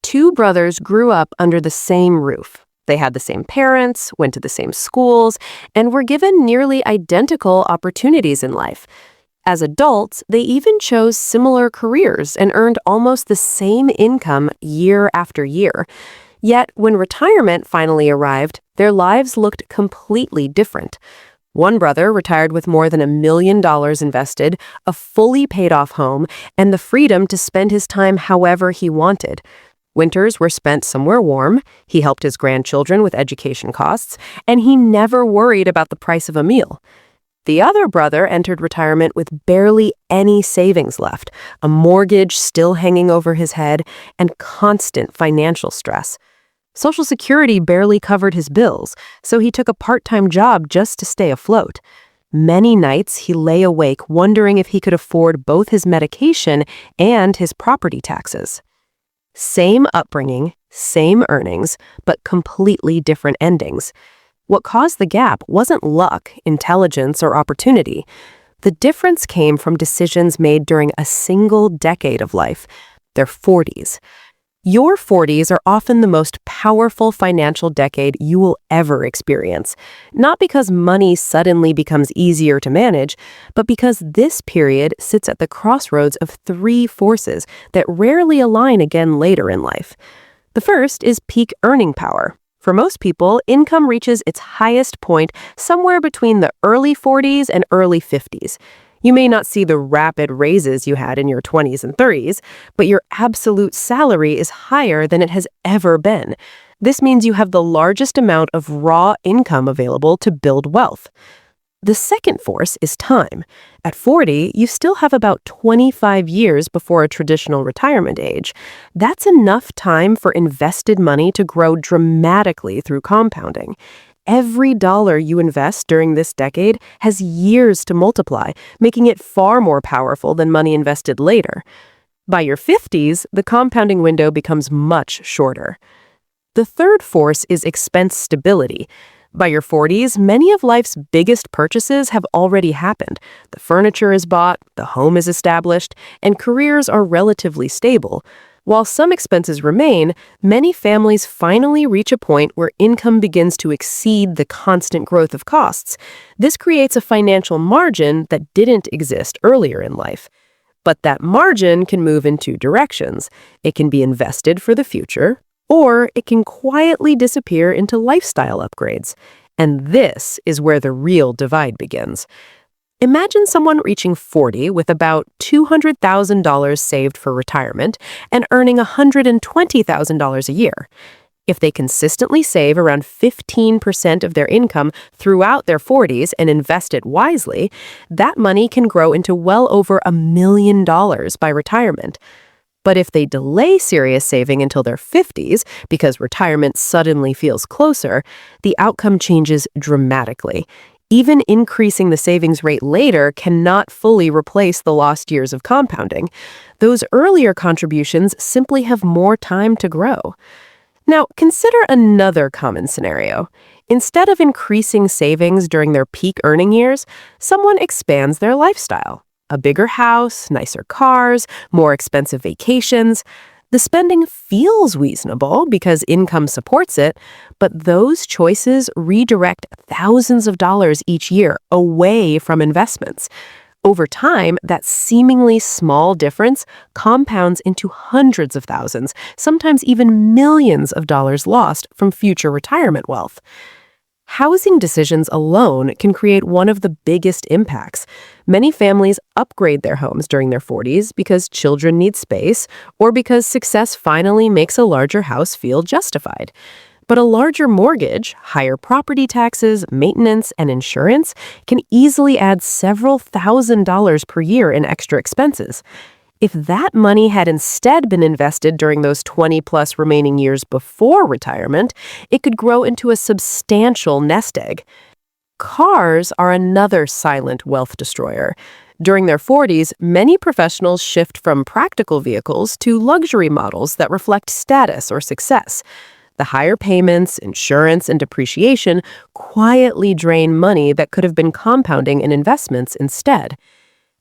two brothers grew up under the same roof. They had the same parents, went to the same schools, and were given nearly identical opportunities in life. As adults, they even chose similar careers and earned almost the same income year after year. Yet, when retirement finally arrived, their lives looked completely different. One brother retired with more than $1 million invested, a fully paid-off home, and the freedom to spend his time however he wanted. Winters were spent somewhere warm, he helped his grandchildren with education costs, and he never worried about the price of a meal. The other brother entered retirement with barely any savings left, a mortgage still hanging over his head, and constant financial stress. Social Security barely covered his bills, so he took a part-time job just to stay afloat. Many nights he lay awake wondering if he could afford both his medication and his property taxes. Same upbringing, same earnings, but completely different endings. What caused the gap wasn't luck, intelligence, or opportunity. The difference came from decisions made during a single decade of life, their 40s. Your 40s are often the most powerful financial decade you will ever experience, not because money suddenly becomes easier to manage, but because this period sits at the crossroads of three forces that rarely align again later in life. The first is peak earning power. For most people, income reaches its highest point somewhere between the early 40s and early 50s. You may not see the rapid raises you had in your 20s and 30s, but your absolute salary is higher than it has ever been. This means you have the largest amount of raw income available to build wealth. The second force is time. At 40, you still have about 25 years before a traditional retirement age. That's enough time for invested money to grow dramatically through compounding. Every dollar you invest during this decade has years to multiply, making it far more powerful than money invested later. By your 50s, the compounding window becomes much shorter. The third force is expense stability. By your 40s, many of life's biggest purchases have already happened. The furniture is bought, the home is established, and careers are relatively stable. While some expenses remain, many families finally reach a point where income begins to exceed the constant growth of costs. This creates a financial margin that didn't exist earlier in life. But that margin can move in two directions. It can be invested for the future, or it can quietly disappear into lifestyle upgrades. And this is where the real divide begins. Imagine someone reaching 40 with about $200,000 saved for retirement and earning $120,000 a year. If they consistently save around 15% of their income throughout their 40s and invest it wisely, that money can grow into well over $1 million by retirement. But if they delay serious saving until their 50s because retirement suddenly feels closer, the outcome changes dramatically. Even increasing the savings rate later cannot fully replace the lost years of compounding. Those earlier contributions simply have more time to grow. Now, consider another common scenario. Instead of increasing savings during their peak earning years, someone expands their lifestyle. A bigger house, nicer cars, more expensive vacations. The spending feels reasonable because income supports it, but those choices redirect thousands of dollars each year away from investments. Over time, that seemingly small difference compounds into hundreds of thousands, sometimes even millions of dollars lost from future retirement wealth. Housing decisions alone can create one of the biggest impacts. Many families upgrade their homes during their 40s because children need space or because success finally makes a larger house feel justified. But a larger mortgage, higher property taxes, maintenance, and insurance can easily add several $1,000s per year in extra expenses. If that money had instead been invested during those 20-plus remaining years before retirement, it could grow into a substantial nest egg. Cars are another silent wealth destroyer. During their 40s, many professionals shift from practical vehicles to luxury models that reflect status or success. The higher payments, insurance, and depreciation quietly drain money that could have been compounding in investments instead.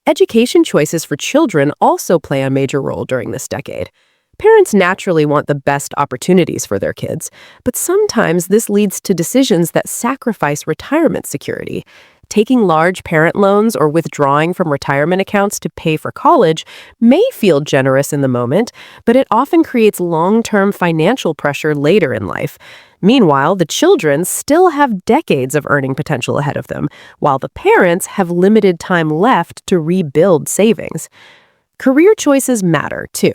Education choices for children also play a major role during this decade. Parents naturally want the best opportunities for their kids, but sometimes this leads to decisions that sacrifice retirement security. Taking large parent loans or withdrawing from retirement accounts to pay for college may feel generous in the moment, but it often creates long-term financial pressure later in life. Meanwhile, the children still have decades of earning potential ahead of them, while the parents have limited time left to rebuild savings. Career choices matter, too.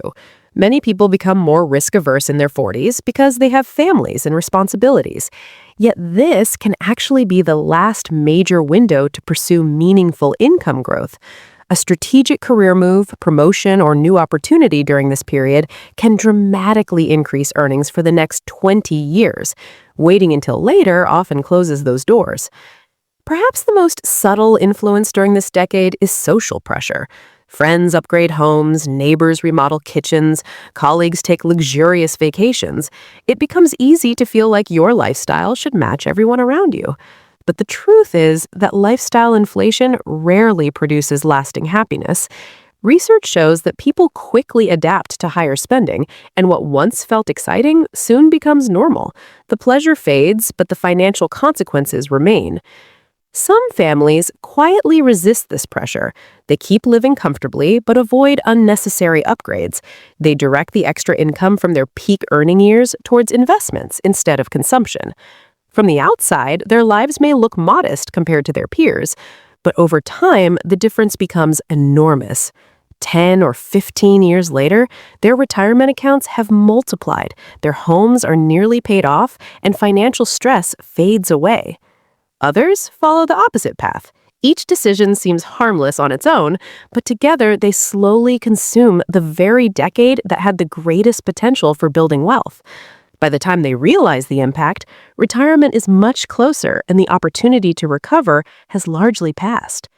Many people become more risk-averse in their 40s because they have families and responsibilities. Yet this can actually be the last major window to pursue meaningful income growth. A strategic career move, promotion, or new opportunity during this period can dramatically increase earnings for the next 20 years. Waiting until later often closes those doors. Perhaps the most subtle influence during this decade is social pressure. Friends upgrade homes, neighbors remodel kitchens, colleagues take luxurious vacations. It becomes easy to feel like your lifestyle should match everyone around you. But the truth is that lifestyle inflation rarely produces lasting happiness. Research shows that people quickly adapt to higher spending, and what once felt exciting soon becomes normal. The pleasure fades, but the financial consequences remain. Some families quietly resist this pressure. They keep living comfortably but avoid unnecessary upgrades. They direct the extra income from their peak earning years towards investments instead of consumption. From the outside, their lives may look modest compared to their peers, but over time, the difference becomes enormous. 10 or 15 years later, their retirement accounts have multiplied, their homes are nearly paid off, and financial stress fades away. Others follow the opposite path. Each decision seems harmless on its own, but together they slowly consume the very decade that had the greatest potential for building wealth. By the time they realize the impact, retirement is much closer and the opportunity to recover has largely passed.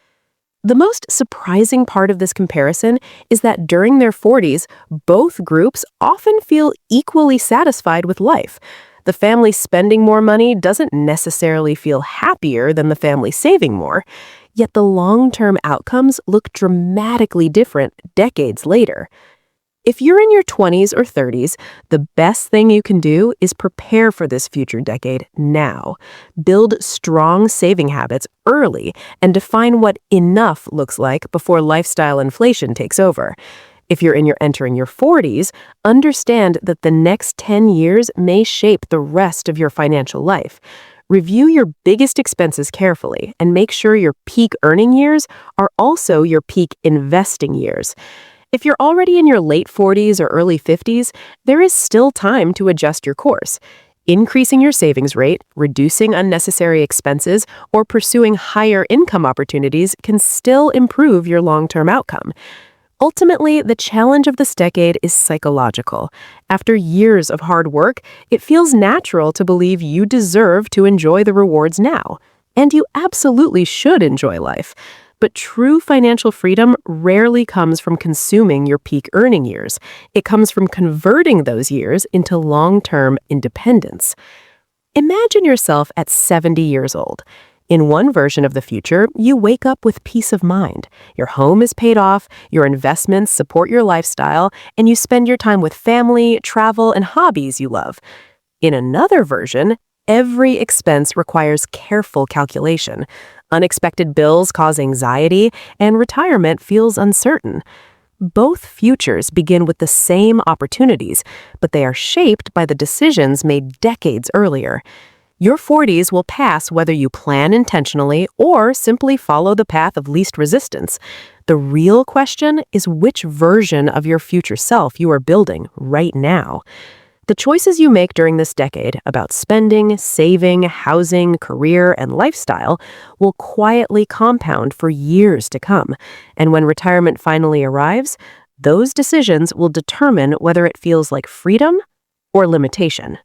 The most surprising part of this comparison is that during their 40s, both groups often feel equally satisfied with life. The family spending more money doesn't necessarily feel happier than the family saving more, yet the long-term outcomes look dramatically different decades later. If you're in your 20s or 30s, the best thing you can do is prepare for this future decade now. Build strong saving habits early and define what enough looks like before lifestyle inflation takes over. If you're entering your 40s, understand that the next 10 years may shape the rest of your financial life. Review your biggest expenses carefully and make sure your peak earning years are also your peak investing years. If you're already in your late 40s or early 50s, there is still time to adjust your course. Increasing your savings rate, reducing unnecessary expenses, or pursuing higher income opportunities can still improve your long-term outcome. Ultimately, the challenge of this decade is psychological. After years of hard work, it feels natural to believe you deserve to enjoy the rewards now. And you absolutely should enjoy life. But true financial freedom rarely comes from consuming your peak earning years. It comes from converting those years into long-term independence. Imagine yourself at 70 years old. In one version of the future, you wake up with peace of mind. Your home is paid off, your investments support your lifestyle, and you spend your time with family, travel, and hobbies you love. In another version, every expense requires careful calculation. Unexpected bills cause anxiety, and retirement feels uncertain. Both futures begin with the same opportunities, but they are shaped by the decisions made decades earlier. Your 40s will pass whether you plan intentionally or simply follow the path of least resistance. The real question is which version of your future self you are building right now. The choices you make during this decade about spending, saving, housing, career, and lifestyle will quietly compound for years to come. And when retirement finally arrives, those decisions will determine whether it feels like freedom or limitation.